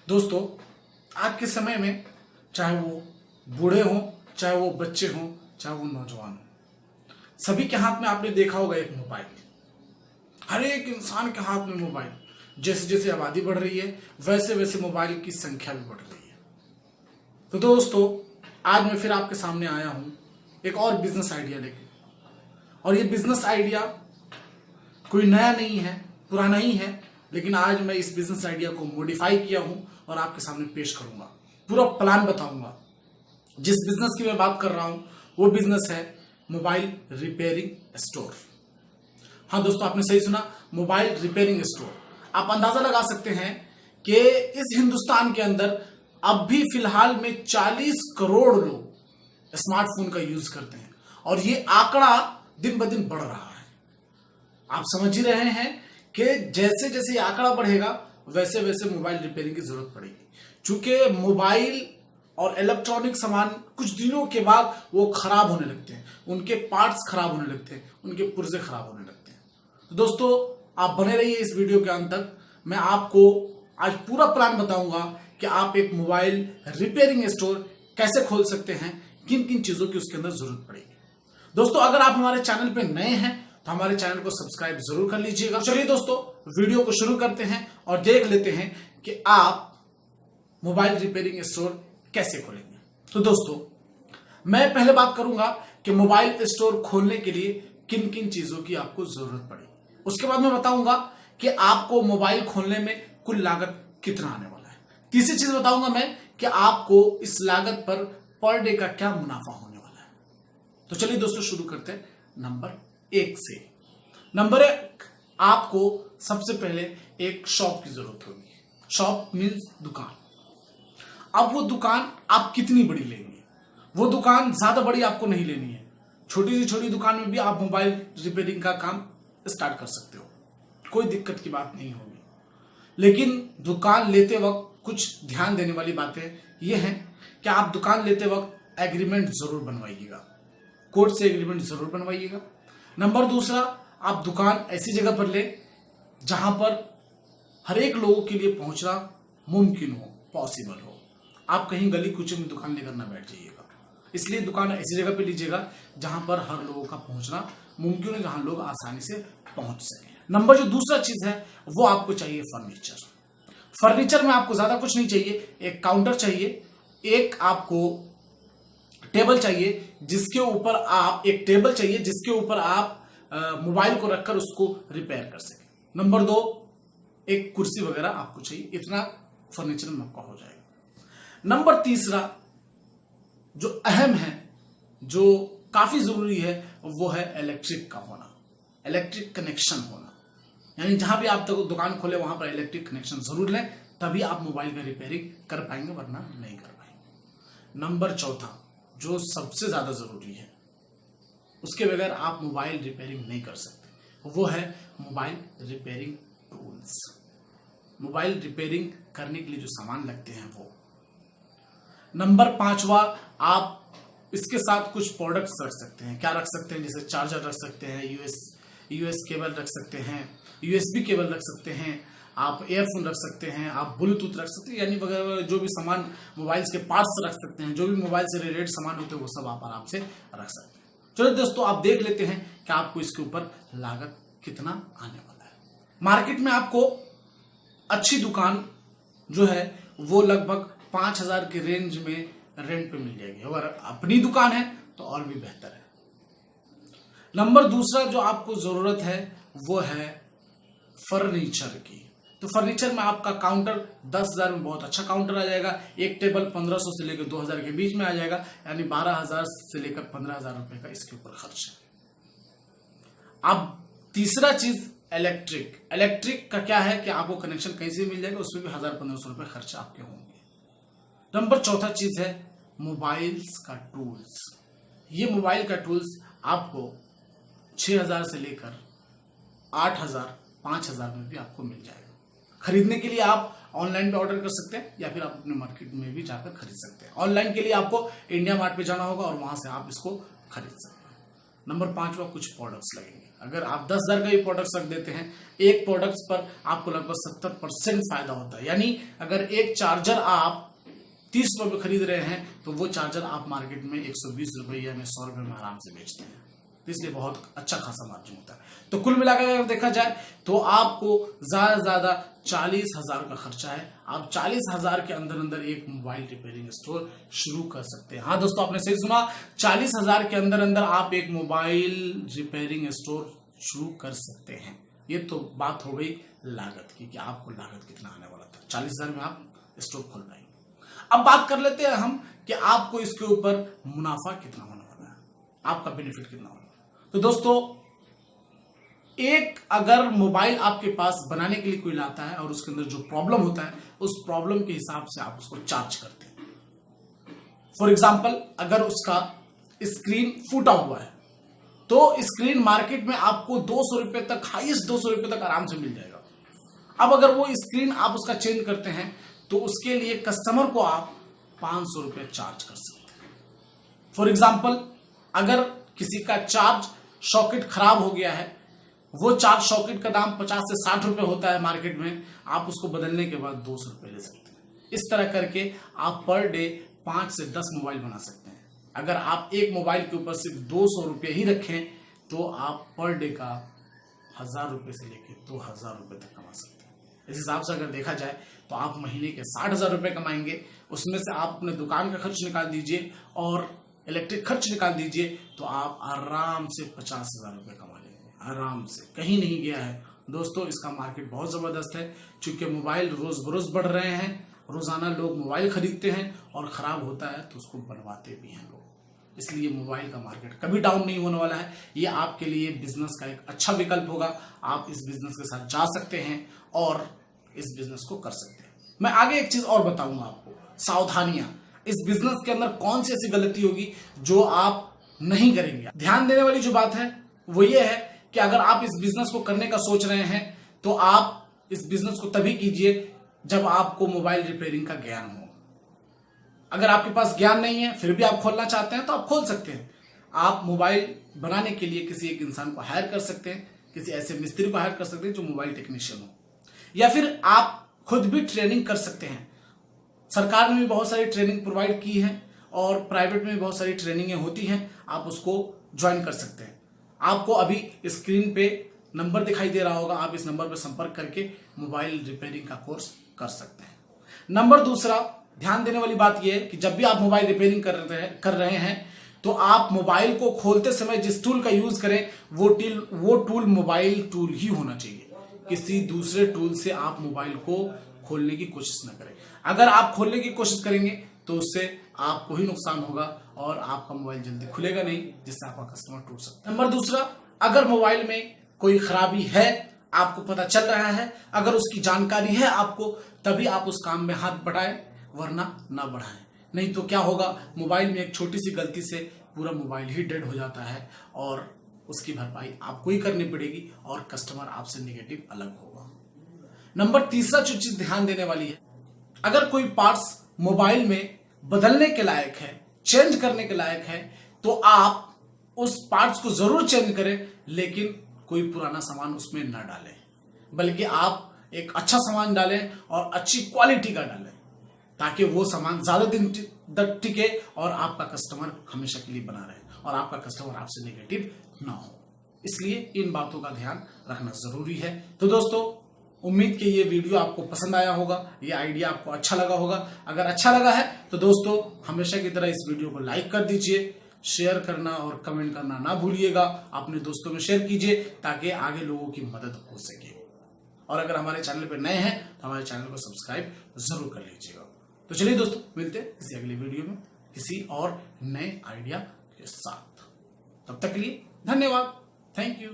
दोस्तों, आज के समय में चाहे वो बूढ़े हों, चाहे वो बच्चे हों, चाहे वो नौजवान हों, सभी के हाथ में आपने देखा होगा एक मोबाइल। हर एक इंसान के हाथ में मोबाइल। जैसे जैसे आबादी बढ़ रही है वैसे वैसे मोबाइल की संख्या भी बढ़ रही है। तो दोस्तों, आज मैं फिर आपके सामने आया हूं एक और बिजनेस आइडिया लेके। और ये बिजनेस आइडिया कोई नया नहीं है, पुराना ही है, लेकिन आज मैं इस बिजनेस आइडिया को मॉडिफाई किया हूं और आपके सामने पेश करूंगा। पूरा प्लान बताऊंगा। जिस बिजनेस की मैं बात कर रहा हूं वो बिजनेस है मोबाइल रिपेयरिंग स्टोर। हाँ दोस्तों, आपने सही सुना, मोबाइल रिपेयरिंग स्टोर। आप अंदाजा लगा सकते हैं कि इस हिंदुस्तान के अंदर अब भी फिलहाल में 40 करोड़ लोग स्मार्टफोन का यूज करते हैं और ये आंकड़ा दिन ब दिन बढ़ रहा है। आप समझ ही रहे हैं कि जैसे जैसे ये आंकड़ा बढ़ेगा वैसे वैसे मोबाइल रिपेयरिंग की जरूरत पड़ेगी। चूंकि मोबाइल और इलेक्ट्रॉनिक सामान कुछ दिनों के बाद वो खराब होने लगते हैं, उनके पार्ट्स खराब होने लगते हैं, उनके पुर्जे खराब होने लगते हैं। तो दोस्तों, आप बने रहिए इस वीडियो के अंत तक। मैं आपको आज पूरा प्लान बताऊंगा कि आप एक मोबाइल रिपेयरिंग स्टोर कैसे खोल सकते हैं, किन किन चीजों की उसके अंदर जरूरत पड़ेगी। दोस्तों, अगर आप हमारे चैनल पे नए हैं तो हमारे चैनल को सब्सक्राइब जरूर कर लीजिएगा। चलिए दोस्तों, वीडियो को शुरू करते हैं और देख लेते हैं कि आप मोबाइल रिपेयरिंग स्टोर कैसे खोलेंगे। तो दोस्तों, मैं पहले बात करूंगा कि मोबाइल स्टोर खोलने के लिए किन किन चीजों की आपको जरूरत पड़ेगी। उसके बाद मैं बताऊंगा कि आपको मोबाइल खोलने में कुल लागत कितना आने वाला है। तीसरी चीज बताऊंगा मैं कि आपको इस लागत पर डे का क्या मुनाफा होने वाला है। तो चलिए दोस्तों, शुरू करते हैं नंबर 1 से। नंबर 1, आपको सबसे पहले एक शॉप की जरूरत होगी। शॉप मीन्स दुकान। अब वो दुकान आप कितनी बड़ी लेंगे? वो दुकान ज्यादा बड़ी आपको नहीं लेनी है। छोटी सी छोटी दुकान में भी आप मोबाइल रिपेयरिंग का काम स्टार्ट कर सकते हो, कोई दिक्कत की बात नहीं होगी। लेकिन दुकान लेते वक्त कुछ ध्यान देने वाली बातें ये हैं कि आप दुकान लेते वक्त एग्रीमेंट जरूर बनवाइएगा, कोर्ट से एग्रीमेंट जरूर बनवाइएगा। नंबर दूसरा, आप दुकान ऐसी जगह पर ले जहां पर हर एक लोगों के लिए पहुंचना मुमकिन हो, पॉसिबल हो। आप कहीं गली कूचे में दुकान लेकर ना बैठ जाइएगा। इसलिए दुकान ऐसी जगह पे लीजिएगा जहां पर हर लोगों का पहुंचना मुमकिन हो, जहां लोग आसानी से पहुंच सके। नंबर जो दूसरा चीज है वो आपको चाहिए फर्नीचर। फर्नीचर में आपको ज्यादा कुछ नहीं चाहिए। एक काउंटर चाहिए, एक आपको टेबल चाहिए जिसके ऊपर आप मोबाइल को रखकर उसको रिपेयर कर सके। नंबर 2, एक कुर्सी वगैरह आपको चाहिए। इतना फर्नीचर में आपका हो जाएगा। नंबर तीसरा जो अहम है, जो काफी जरूरी है, वो है इलेक्ट्रिक का होना, इलेक्ट्रिक कनेक्शन होना। यानी जहां भी आप दुकान खोले वहां पर इलेक्ट्रिक कनेक्शन जरूर लें, तभी आप मोबाइल का रिपेयरिंग कर पाएंगे, वरना नहीं कर पाएंगे। नंबर चौथा, जो सबसे ज्यादा जरूरी है, उसके बगैर आप मोबाइल रिपेयरिंग नहीं कर सकते, वो है mobile repairing tools. Mobile repairing करने के लिए जो सामान लगते हैं वो। नंबर 5वां, आप इसके साथ कुछ प्रोडक्ट्स रख सकते हैं। क्या रख सकते हैं? जैसे चार्जर रख सकते हैं, यूएस केबल रख सकते हैं, यूएसबी केबल रख सकते हैं, आप एयरफोन रख सकते हैं, आप ब्लूटूथ रख सकते हैं, यानी वगैरह जो भी सामान मोबाइल के पार्ट्स रख सकते हैं, जो भी मोबाइल से रिलेटेड सामान होते हैं वो सब आप आराम से रख सकते हैं। चलो दोस्तों, आप देख लेते हैं कि आपको इसके ऊपर लागत कितना आने वाला है। मार्केट में आपको अच्छी दुकान जो है वो लगभग 5,000 के रेंज में रेंट पे मिल जाएगी। अगर अपनी दुकान है तो और भी बेहतर है। नंबर दूसरा जो आपको जरूरत है वो है फर्नीचर की। तो फर्नीचर में आपका काउंटर 10,000 में बहुत अच्छा काउंटर आ जाएगा। एक टेबल 1500 से लेकर 2,000 के बीच में आ जाएगा, यानी 12,000 से लेकर 15,000 रुपए का इसके ऊपर खर्च है। अब तीसरा चीज इलेक्ट्रिक का क्या है कि आपको कनेक्शन कहीं से मिल जाएगा, उसमें भी 1,000-1,500 रुपए खर्च आपके होंगे। नंबर चौथा चीज है मोबाइल्स का टूल्स। ये मोबाइल का टूल्स आपको 6,000 से लेकर 8,000, 5,000 में भी आपको मिल जाएगा। खरीदने के लिए आप ऑनलाइन पे ऑर्डर कर सकते हैं या फिर आप अपने मार्केट में भी जाकर खरीद सकते हैं। ऑनलाइन के लिए आपको इंडिया मार्ट पे जाना होगा और वहां से आप इसको खरीद सकते हैं। नंबर 5वां, कुछ प्रोडक्ट्स लगेंगे। अगर आप 10,000 का भी प्रोडक्ट रख देते हैं, एक प्रोडक्ट पर आपको लगभग 70% फायदा होता है। यानी अगर एक चार्जर आप 30 रुपए में खरीद रहे हैं तो वो चार्जर आप मार्केट में 120 रुपए या 100 रुपए में आराम से बेचते हैं। तो इसलिए बहुत अच्छा खासा मार्जिन होता है। तो कुल मिलाकर अगर देखा जाए तो आपको ज्यादा से ज्यादा 40,000 का खर्चा है। आप 40,000 के अंदर अंदर एक मोबाइल रिपेयरिंग स्टोर शुरू कर सकते हैं। हाँ दोस्तों, आपने सही सुना, 40,000 के अंदर अंदर आप एक मोबाइल रिपेयरिंग स्टोर शुरू कर सकते हैं। ये तो बात हो गई लागत की कि आपको लागत कितना आने वाला था। 40,000 में आप स्टोर खोल पाएंगे। अब बात कर लेते हैं हम कि आपको इसके ऊपर मुनाफा कितना होने वाला है, आपका बेनिफिट कितना होगा। तो दोस्तों, एक अगर मोबाइल आपके पास बनाने के लिए कोई लाता है और उसके अंदर जो प्रॉब्लम होता है उस प्रॉब्लम के हिसाब से आप उसको चार्ज करते हैं। फॉर एग्जांपल, अगर उसका स्क्रीन फूटा हुआ है तो स्क्रीन मार्केट में आपको 200 रुपए तक, हाईएस्ट 200 रुपए तक आराम से मिल जाएगा। अब अगर वो स्क्रीन आप उसका चेंज करते हैं तो उसके लिए कस्टमर को आप 500 रुपए चार्ज कर सकते हैं। फॉर एग्जाम्पल, अगर किसी का चार्ज सॉकेट खराब हो गया है, वो चार्ज सॉकेट का दाम 50 से 60 रुपए होता है मार्केट में, आप उसको बदलने के बाद 200 रुपए ले सकते हैं। इस तरह करके आप पर डे 5 से 10 मोबाइल बना सकते हैं। अगर आप एक मोबाइल के ऊपर सिर्फ 200 रुपये ही रखें तो आप पर डे का 1,000 रुपए से लेकर 2,000 रुपए तक कमा सकते हैं। इस हिसाब से अगर देखा जाए तो आप महीने के 60,000 रुपए कमाएंगे। उसमें से आप अपने दुकान का खर्च निकाल दीजिए और इलेक्ट्रिक खर्च निकाल दीजिए तो आप आराम से 50,000 रुपए कमा लेंगे, आराम से, कहीं नहीं गया है। दोस्तों, इसका मार्केट बहुत जबरदस्त है। चूंकि मोबाइल रोज बरोज बढ़ रहे हैं, रोजाना लोग मोबाइल खरीदते हैं और खराब होता है तो उसको बनवाते भी हैं लोग। इसलिए मोबाइल का मार्केट कभी डाउन नहीं होने वाला है। ये आपके लिए बिजनेस का एक अच्छा विकल्प होगा। आप इस बिजनेस के साथ जा सकते हैं और इस बिजनेस को कर सकते हैं। मैं आगे एक चीज और बताऊंगा आपको, सावधानियां। इस बिजनेस के अंदर कौन सी ऐसी गलती होगी जो आप नहीं करेंगे। ध्यान देने वाली जो बात है वो ये है कि अगर आप इस बिजनेस को करने का सोच रहे हैं तो आप इस बिजनेस को तभी कीजिए जब आपको मोबाइल रिपेयरिंग का ज्ञान हो। अगर आपके पास ज्ञान नहीं है फिर भी आप खोलना चाहते हैं तो आप खोल सकते हैं। आप मोबाइल बनाने के लिए किसी एक इंसान को हायर कर सकते हैं, किसी ऐसे मिस्त्री को हायर कर सकते हैं जो मोबाइल टेक्नीशियन हो, या फिर आप खुद भी ट्रेनिंग कर सकते हैं। सरकार ने भी बहुत सारी ट्रेनिंग प्रोवाइड की है और प्राइवेट में भी बहुत सारी ट्रेनिंगें होती हैं, आप उसको ज्वाइन कर सकते हैं। आपको अभी स्क्रीन पे नंबर दिखाई दे रहा होगा, आप इस नंबर पर संपर्क करके मोबाइल रिपेयरिंग का कोर्स कर सकते हैं। नंबर दूसरा, ध्यान देने वाली बात यह है कि जब भी आप मोबाइल रिपेयरिंग कर रहे हैं तो आप मोबाइल को खोलते समय जिस टूल का यूज करें वो टूल मोबाइल टूल ही होना चाहिए। किसी दूसरे टूल से आप मोबाइल को खोलने की कोशिश न करें। अगर आप खोलने की कोशिश करेंगे तो उससे आपको ही नुकसान होगा और आपका मोबाइल जल्दी खुलेगा नहीं, जिससे आपका कस्टमर टूट सकता है। नंबर दूसरा, अगर मोबाइल में कोई खराबी है, आपको पता चल रहा है, अगर उसकी जानकारी है आपको, तभी आप उस काम में हाथ बढ़ाएं, वरना ना बढ़ाएं। नहीं तो क्या होगा, मोबाइल में एक छोटी सी गलती से पूरा मोबाइल ही डेड हो जाता है और उसकी भरपाई आपको ही करनी पड़ेगी और कस्टमर आपसे नेगेटिव अलग होगा। नंबर तीसरा जो चीज ध्यान देने वाली है, अगर कोई पार्ट्स मोबाइल में बदलने के लायक है, चेंज करने के लायक है, तो आप उस पार्ट्स को जरूर चेंज करें, लेकिन कोई पुराना सामान उसमें ना डालें, बल्कि आप एक अच्छा सामान डालें और अच्छी क्वालिटी का डालें, ताकि वो सामान ज्यादा दिन तक टिके और आपका कस्टमर हमेशा के लिए बना रहे और आपका कस्टमर आपसे नेगेटिव ना हो। इसलिए इन बातों का ध्यान रखना जरूरी है। तो दोस्तों, उम्मीद कि ये वीडियो आपको पसंद आया होगा, ये आइडिया आपको अच्छा लगा होगा। अगर अच्छा लगा है तो दोस्तों हमेशा की तरह इस वीडियो को लाइक कर दीजिए, शेयर करना और कमेंट करना ना भूलिएगा। अपने दोस्तों में शेयर कीजिए ताकि आगे लोगों की मदद हो सके। और अगर हमारे चैनल पर नए हैं तो हमारे चैनल को सब्सक्राइब जरूर कर लीजिएगा। तो चलिए दोस्तों, मिलते हैं किसी अगली वीडियो में किसी और नए आइडिया के साथ। तब तक के लिए धन्यवाद। Thank you.